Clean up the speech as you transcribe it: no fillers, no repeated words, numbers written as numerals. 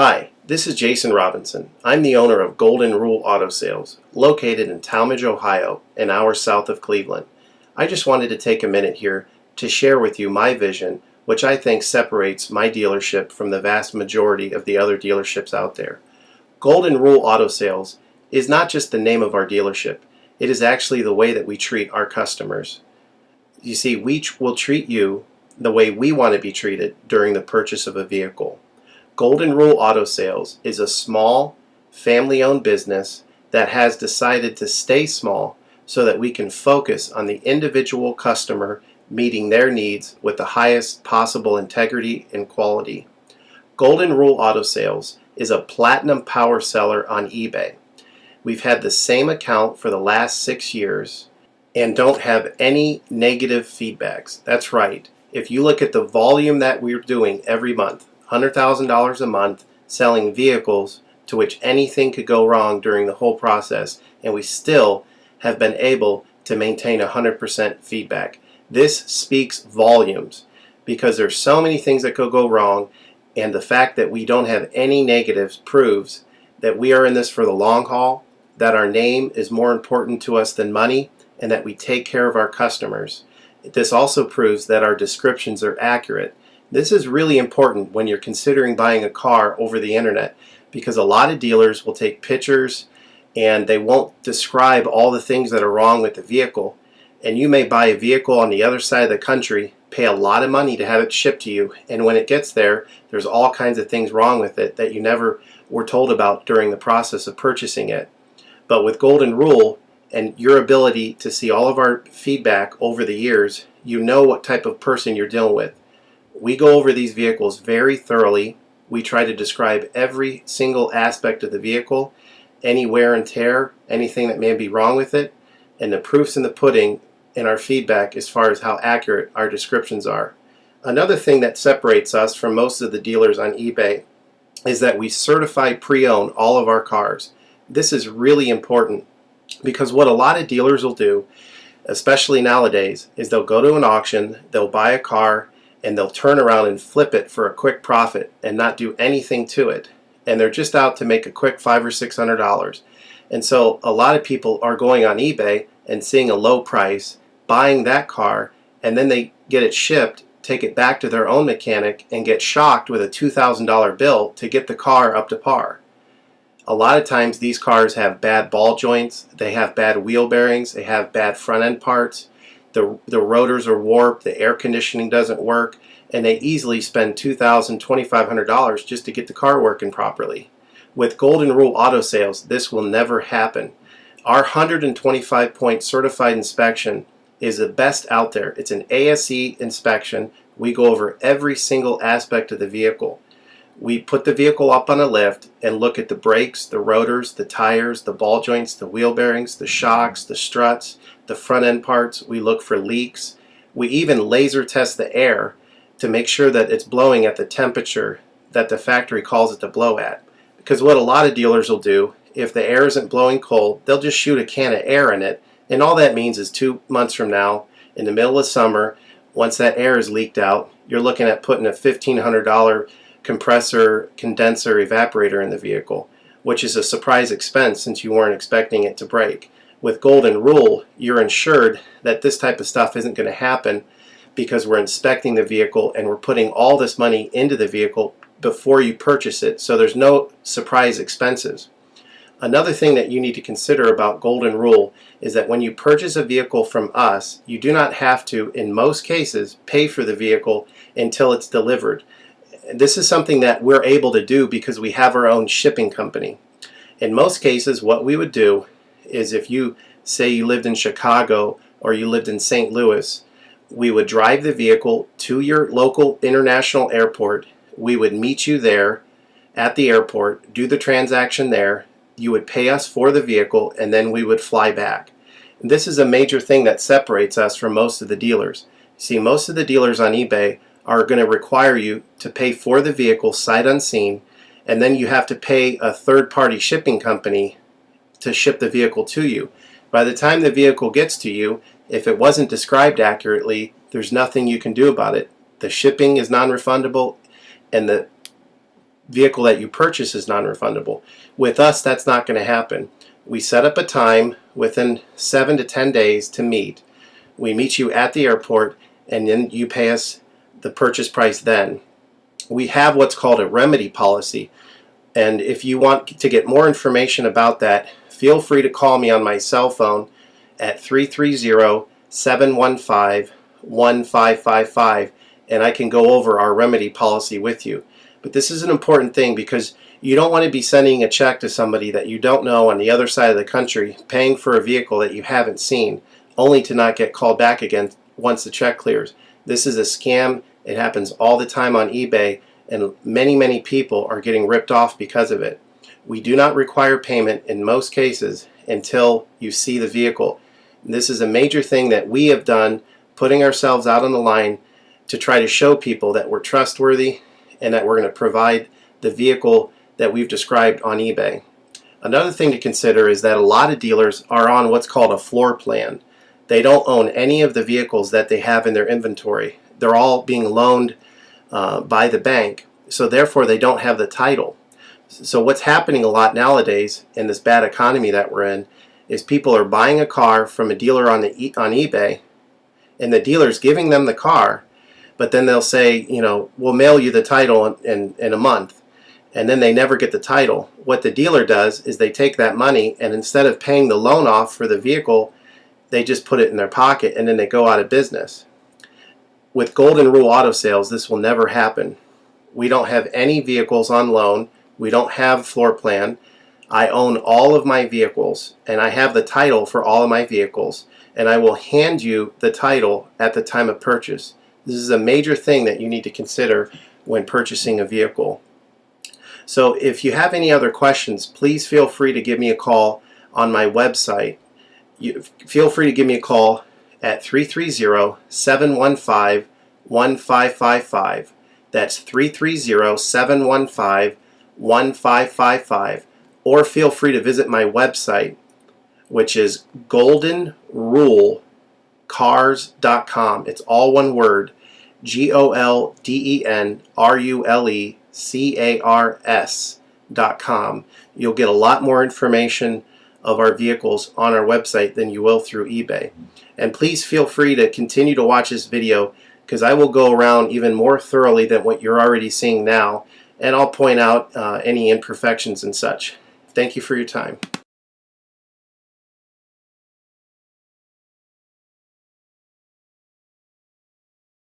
Hi, this is Jason Robinson. I'm the owner of Golden Rule Auto Sales, located in Tallmadge, Ohio, an hour south of Cleveland. I just wanted to take a minute here to share with you my vision, which I think separates my dealership from the vast majority of the other dealerships out there. Golden Rule Auto Sales is not just the name of our dealership, it is actually the way that we treat our customers. You see, we will treat you the way we want to be treated during the purchase of a vehicle. Golden Rule Auto Sales is a small, family-owned business that has decided to stay small so that we can focus on the individual customer meeting their needs with the highest possible integrity and quality. Golden Rule Auto Sales is a platinum power seller on eBay. We've had the same account for the last 6 years and don't have any negative feedbacks. That's right. If you look at the volume that we're doing every month, $100,000 a month selling vehicles to which anything could go wrong during the whole process, and we still have been able to maintain 100% feedback. This speaks volumes because there's so many things that could go wrong, and the fact that we don't have any negatives proves that we are in this for the long haul, that our name is more important to us than money, and that we take care of our customers. This also proves that our descriptions are accurate. This is really important when you're considering buying a car over the internet, because a lot of dealers will take pictures and they won't describe all the things that are wrong with the vehicle. And you may buy a vehicle on the other side of the country, pay a lot of money to have it shipped to you, and when it gets there, there's all kinds of things wrong with it that you never were told about during the process of purchasing it. But with Golden Rule and your ability to see all of our feedback over the years, you know what type of person you're dealing with. We go over these vehicles very thoroughly. We try to describe every single aspect of the vehicle, any wear and tear, anything that may be wrong with it, and the proof's in the pudding in our feedback as far as how accurate our descriptions are. Another thing that separates us from most of the dealers on eBay is that we certify pre-owned all of our cars. This is really important because what a lot of dealers will do, especially nowadays, is they'll go to an auction, they'll buy a car, and they'll turn around and flip it for a quick profit and not do anything to it. And they're just out to make a quick $500 or $600. And so a lot of people are going on eBay and seeing a low price, buying that car, and then they get it shipped, take it back to their own mechanic, and get shocked with a $2,000 bill to get the car up to par. A lot of times these cars have bad ball joints, they have bad wheel bearings, they have bad front end parts. The rotors are warped, the air conditioning doesn't work, and they easily spend $2,000, $2,500 just to get the car working properly. With Golden Rule Auto Sales, this will never happen. Our 125-point certified inspection is the best out there. It's an ASE inspection. We go over every single aspect of the vehicle. We put the vehicle up on a lift and look at the brakes, the rotors, the tires, the ball joints, the wheel bearings, the shocks, the struts, the front end parts. We look for leaks. We even laser test the air to make sure that it's blowing at the temperature that the factory calls it to blow at. Because what a lot of dealers will do, if the air isn't blowing cold, they'll just shoot a can of air in it, and all that means is 2 months from now, in the middle of summer, once that air is leaked out, you're looking at putting a $1,500 compressor, condenser, evaporator in the vehicle, which is a surprise expense since you weren't expecting it to break. With Golden Rule, you're ensured that this type of stuff isn't going to happen because we're inspecting the vehicle and we're putting all this money into the vehicle before you purchase it, so there's no surprise expenses. Another thing that you need to consider about Golden Rule is that when you purchase a vehicle from us, you do not have to, in most cases, pay for the vehicle until it's delivered. This is something that we're able to do because we have our own shipping company. In most cases, what we would do is if you say you lived in Chicago or you lived in St. Louis, we would drive the vehicle to your local international airport. We would meet you there at the airport, do the transaction there. You would pay us for the vehicle, and then we would fly back. And this is a major thing that separates us from most of the dealers. See, most of the dealers on eBay are going to require you to pay for the vehicle sight unseen, and then you have to pay a third-party shipping company to ship the vehicle to you. By the time the vehicle gets to you, if it wasn't described accurately, there's nothing you can do about it. The shipping is non-refundable, and the vehicle that you purchase is non-refundable. With us, that's not going to happen. We set up a time within 7 to 10 days to meet. We meet you at the airport, and then you pay us the purchase price then. We have what's called a remedy policy, and if you want to get more information about that, feel free to call me on my cell phone at 330-715-1555, and I can go over our remedy policy with you. But this is an important thing because you don't want to be sending a check to somebody that you don't know on the other side of the country, paying for a vehicle that you haven't seen, only to not get called back again once the check clears. This is a scam. It happens all the time on eBay, and many people are getting ripped off because of it. We do not require payment in most cases until you see the vehicle. This is a major thing that we have done, putting ourselves out on the line to try to show people that we're trustworthy and that we're going to provide the vehicle that we've described on eBay. Another thing to consider is that a lot of dealers are on what's called a floor plan. They don't own any of the vehicles that they have in their inventory. They're all being loaned by the bank, so therefore they don't have the title. So what's happening a lot nowadays in this bad economy that we're in is people are buying a car from a dealer on eBay, and the dealer's giving them the car, but then they'll say, you know, we'll mail you the title in a month, and then they never get the title. What the dealer does is they take that money, and instead of paying the loan off for the vehicle, they just put it in their pocket, and then they go out of business. With Golden Rule Auto Sales, this will never happen. We don't have any vehicles on loan. We don't have floor plan. I own all of my vehicles, and I have the title for all of my vehicles, and I will hand you the title at the time of purchase. This is a major thing that you need to consider when purchasing a vehicle. So if you have any other questions, please feel free to give me a call on my website. Feel free to give me a call at 330-715-1555. That's 330-715-1555. Or feel free to visit my website, which is goldenrulecars.com. It's all one word, goldenrulecars.com. You'll get a lot more information of our vehicles on our website than you will through eBay. And please feel free to continue to watch this video, because I will go around even more thoroughly than what you're already seeing now, and I'll point out any imperfections and such. Thank you for your time.